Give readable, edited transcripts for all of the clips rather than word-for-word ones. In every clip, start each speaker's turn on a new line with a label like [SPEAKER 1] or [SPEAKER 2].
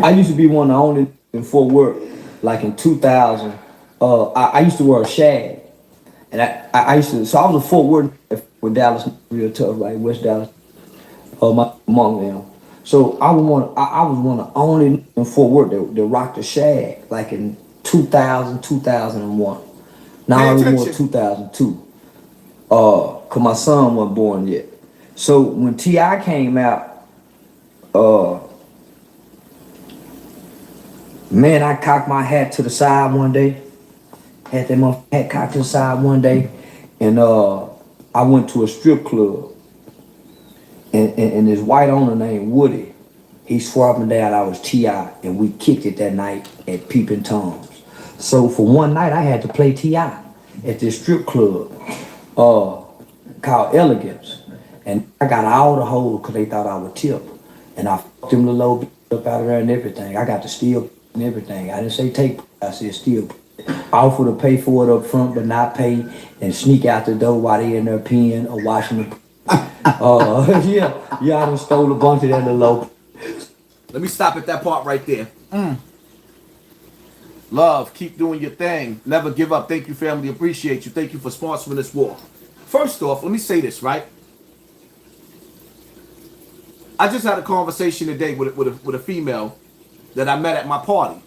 [SPEAKER 1] I used to be one of the only in Fort Worth, like in 2000. I used to wear a shag, and I used to. So I was a Fort Worth with Dallas, real tough, like West Dallas. My mom now. So I was one of the only in Fort Worth that rocked a shag, like in 2000, 2001.
[SPEAKER 2] Pay
[SPEAKER 1] Now it was more
[SPEAKER 2] attention.
[SPEAKER 1] 2002. Cause my son wasn't born yet. So when Ti came out, uh, man, I cocked my hat to the side one day. Had that motherfucking hat cocked to the side one day, and I went to a strip club, and this white owner named Woody, he swore up and down I was Ti, and we kicked it that night at Peeping Toms. So for one night, I had to play Ti at this strip club, uh, called Elegance, and I got all the hoes because they thought I would tip, and I fucked them little old bitch up out of there and everything. I got to steal and everything. I didn't say take, I said steal. Offer to pay for it up front, but not pay, and sneak out the door while they in there peeing or washing the. Yeah, I done stole a bunch of that little low.
[SPEAKER 2] Let me stop at that part right there. Love, keep doing your thing. Never give up. Thank you, family. Appreciate you. Thank you for sponsoring this war. First off, let me say this, right? I just had a conversation today with a female that I met at my party.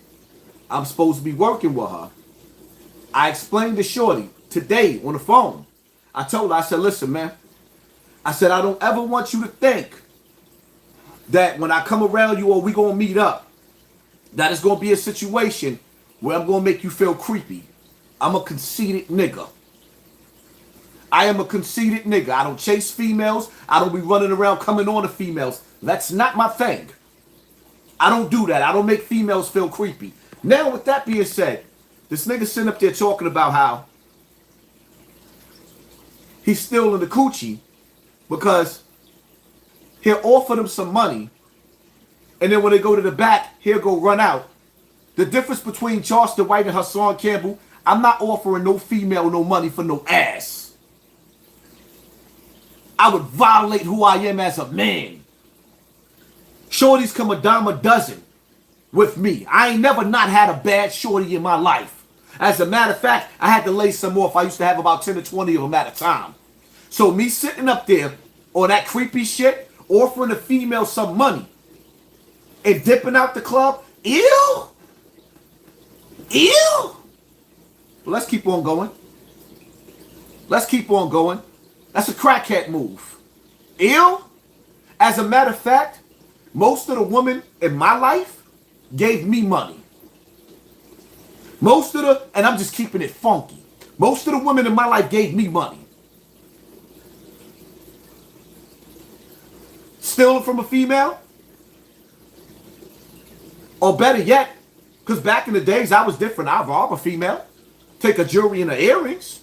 [SPEAKER 2] I'm supposed to be working with her. I explained to Shorty today on the phone. I told her, I said, listen, man. I said, I don't ever want you to think that when I come around you or we gonna meet up, that it's gonna be a situation where I'm gonna make you feel creepy. I'm a conceited nigga. I am a conceited nigga. I don't chase females. I don't be running around coming on to females. That's not my thing. I don't do that. I don't make females feel creepy. Now, with that being said, this nigga sitting up there talking about how he's still in the coochie because he'll offer them some money, and then when they go to the back, he'll go run out. The difference between Charleston White and Hassan Campbell, I'm not offering no female no money for no ass. I would violate who I am as a man. Shorties come a dime a dozen with me. I ain't never not had a bad shorty in my life. As a matter of fact, I had to lay some off. I used to have about 10 or 20 of them at a time. So me sitting up there on that creepy shit, offering a female some money and dipping out the club, ew. Well, let's keep on going. Let's keep on going. That's a crackhead move. Ew. As a matter of fact, most of the women in my life gave me money. And I'm just keeping it funky. Most of the women in my life gave me money. Stealing from a female? Or better yet, because back in the days I was different. I'd rob a female, take a jewelry and her earrings,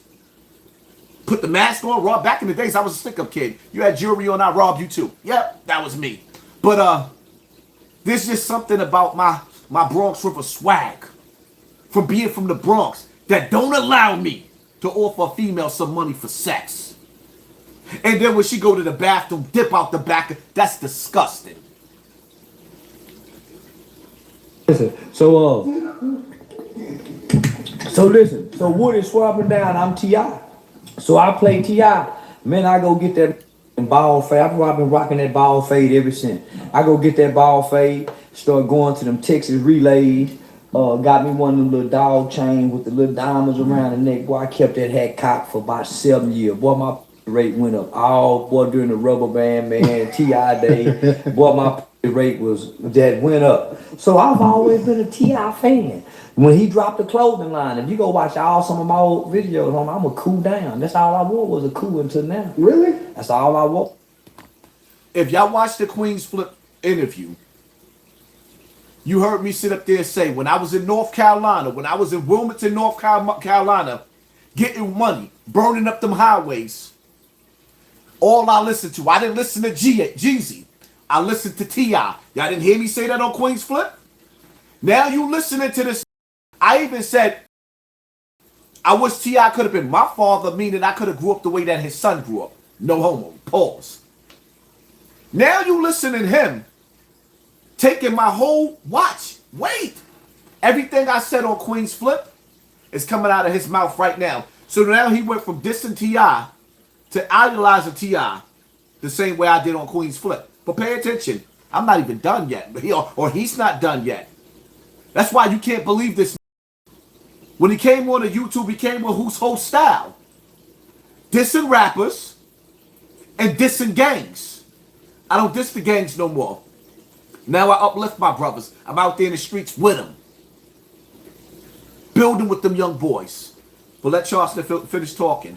[SPEAKER 2] put the mask on, rob. Back in the days I was a stick-up kid. You had jewelry on, I robbed you too. Yep, that was me. But there's just something about my Bronx River swag from being from the Bronx that don't allow me to offer a female some money for sex. And then when she go to the bathroom, dip out the back. That's disgusting.
[SPEAKER 1] Listen, listen. So Woody swapping down. I'm Ti. So I play Ti. Man, I go get that ball fade. I've been rocking that ball fade ever since. I go get that ball fade. Start going to them Texas relays. Got me one of them little dog chains with the little diamonds around the neck. Boy, I kept that hat cocked for about 7 years. Boy, my rate went up. Boy, during the rubber band, man, Ti day. Boy, my rate went up. So I've always been a Ti fan. When he dropped the clothing line, if you go watch some of my old videos, I'm a cool down. That's all I wore was a cool until now.
[SPEAKER 3] Really?
[SPEAKER 1] That's all I wore.
[SPEAKER 2] If y'all watch the Queen's Flip interview, you heard me sit up there and say, when I was in North Carolina, when I was in Wilmington, North Carolina, getting money, burning up them highways, all I listened to, I didn't listen to Jeezy. I listened to T.I. Y'all didn't hear me say that on Queen's Flip? Now you listening to this. I even said, I wish T.I. could have been my father, meaning I could have grew up the way that his son grew up. No homo. Pause. Now you listening to him taking my whole watch. Wait. Everything I said on Queen's Flip is coming out of his mouth right now. So now he went from dissing T.I. to idolizing T.I. the same way I did on Queen's Flip. But pay attention. I'm not even done yet. Or he's not done yet. That's why you can't believe this. When he came on to YouTube, he came with whose whole style. Dissing rappers and dissing gangs. I don't diss the gangs no more. Now I uplift my brothers. I'm out there in the streets with them. Building with them young boys. But let Charleston finish talking.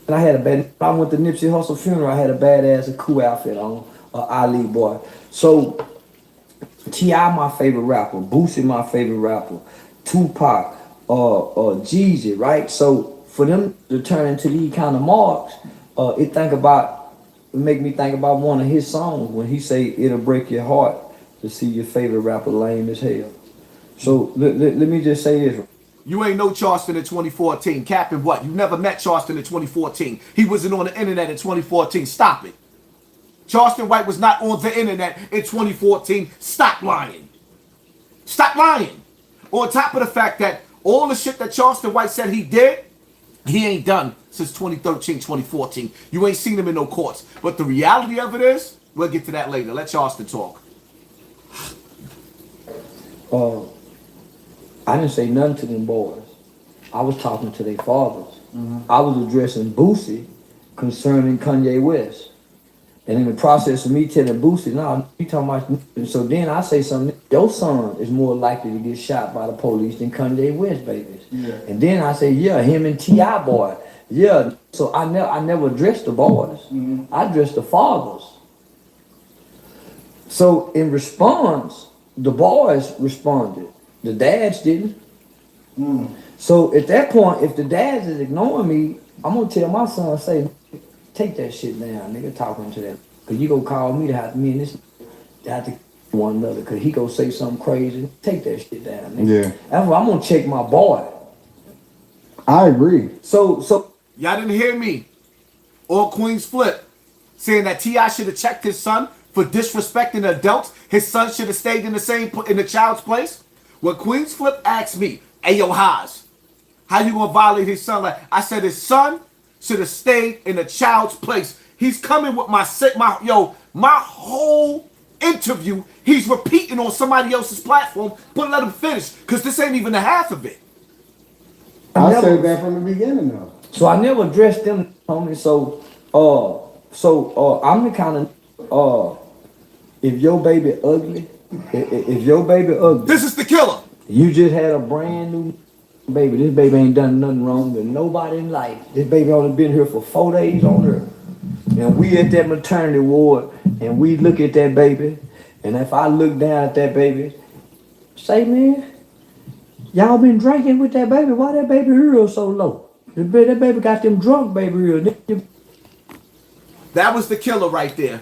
[SPEAKER 1] And I went to Nipsey Hussle funeral. I had a badass, a cool outfit on, Ali boy. So T.I. my favorite rapper, Boosie my favorite rapper, Tupac, Jeezy, right? So for them to turn into these kind of marks, it make me think about one of his songs when he say it'll break your heart to see your favorite rapper lame as hell. So let me just say this.
[SPEAKER 2] You ain't know Charleston in 2014. Capping what? You never met Charleston in 2014. He wasn't on the internet in 2014. Stop it. Charleston White was not on the internet in 2014. Stop lying. Stop lying. On top of the fact that all the shit that Charleston White said he did, he ain't done since 2013, 2014. You ain't seen him in no courts. But the reality of it is, we'll get to that later. Let Charleston talk.
[SPEAKER 1] I didn't say nothing to them boys. I was talking to their fathers. I was addressing Boosie concerning Kanye West. And in the process of me telling Boosie, no, you talking about, and so then I say something, your son is more likely to get shot by the police than Kanye West, babies. Yeah. And then I say, yeah, him and T.I. boy. Yeah. So I never addressed the boys. I addressed the fathers. So in response, the boys responded. The dads didn't. So at that point, if the dads is ignoring me, I'm gonna tell my son, say, take that shit down, nigga, talking to that. Cause you gonna call me to have me and this to have to one another. Cause he gonna say something crazy. Take that shit down, nigga. Yeah. That's why I'm gonna check my boy.
[SPEAKER 3] I agree.
[SPEAKER 2] So y'all didn't hear me or Queen's Flip saying that T.I. should have checked his son for disrespecting adults. His son should have stayed in the child's place. When Queen's Flip asked me, hey, yo, Haas, how you gonna violate his son? Like I said, his son should have stayed in the child's place. He's coming with my whole interview. He's repeating on somebody else's platform, but let him finish, because this ain't even the half of it.
[SPEAKER 3] I said that from the beginning, though.
[SPEAKER 1] So I never addressed them, homie. So I'm the kind of if your baby ugly, if your baby ugly,
[SPEAKER 2] this is the killer.
[SPEAKER 1] You just had a brand new baby. This baby ain't done nothing wrong to nobody in life. This baby only been here for 4 days on earth. And we at that maternity ward, and we look at that baby, and if I look down at that baby, say, man, y'all been drinking with that baby. Why that baby real so low? That baby got them drunk baby real.
[SPEAKER 2] That was the killer right there.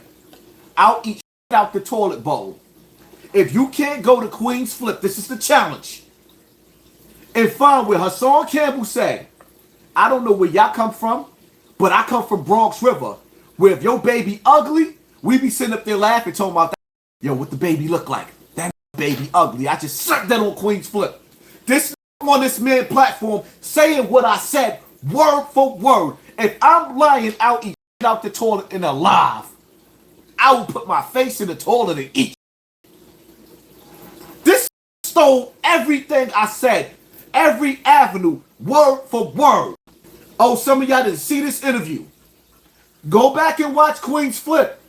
[SPEAKER 2] I'll eat out the toilet bowl. If you can't go to Queen's Flip, this is the challenge, and find where Hassan Campbell said, I don't know where y'all come from, but I come from Bronx River, where if your baby ugly, we be sitting up there laughing, talking about that. Yo, what the baby look like? That baby ugly. I just sucked that on Queen's Flip. This on this man platform saying what I said word for word. If I'm lying, I'll eat out the toilet and alive. I will put my face in the toilet and eat. This stole everything I said, every avenue, word for word. Oh, some of y'all didn't see this interview. Go back and watch Queen's Flip.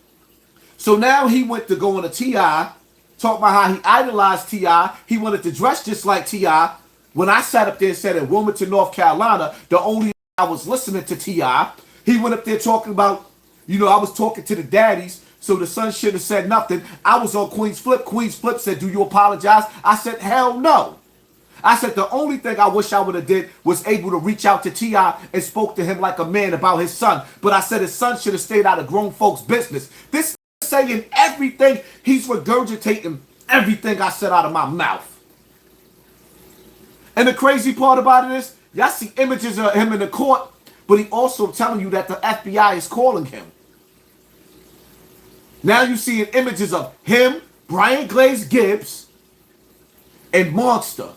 [SPEAKER 2] So now he went to go on a T.I., talk about how he idolized T.I. He wanted to dress just like T.I. When I sat up there and said in Wilmington, North Carolina, the only I was listening to T.I., he went up there talking about, I was talking to the daddies, so the son should have said nothing. I was on Queen's Flip. Queen's Flip said, do you apologize? I said, hell no. I said, the only thing I wish I would have did was able to reach out to T.I. and spoke to him like a man about his son. But I said his son should have stayed out of grown folks' business. This saying everything, he's regurgitating everything I said out of my mouth. And the crazy part about it is, y'all see images of him in the court, but he also telling you that the FBI is calling him. Now you seeing images of him, Brian Glaze Gibbs, and Monster.